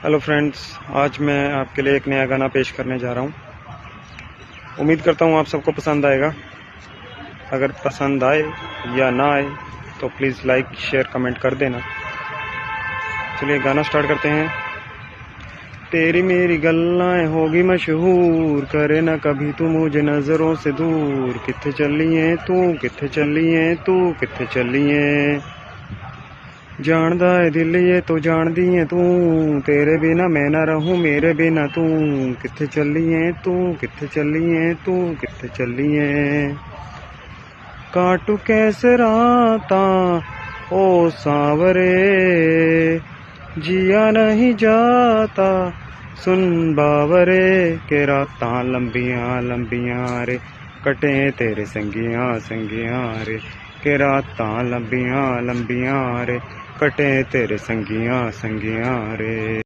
Hello friends, आज मैं आपके लिए एक नया गाना पेश करने जा रहा हूँ। उम्मीद करता हूँ आप सबको पसंद आएगा। अगर पसंद आए या ना आए तो प्लीज़ लाइक शेयर कमेंट कर देना। चलिए गाना स्टार्ट करते हैं। तेरी मेरी गल्लाएं होगी मशहूर, करे ना कभी तू मुझे नज़रों से दूर। कित्थे चली है तू, कित्थे चली है तू, कित्थे चली है। जानदा है दिल ये तो जानदी है तू, तेरे बिना मैं ना रहूं मेरे बिना तू। कित्थे चली है तू, कित्थे चली है तू, कित्थे चली है। काटू कैसे राता ओ सांवरे, जिया नहीं जाता सुन बावरे। के रातां लंबियां लंबियां रे, कटे तेरे संगियां संगियां रे। के रातां लंबियां लंबियां रे, कटे तेरे संगियां संगियां रे।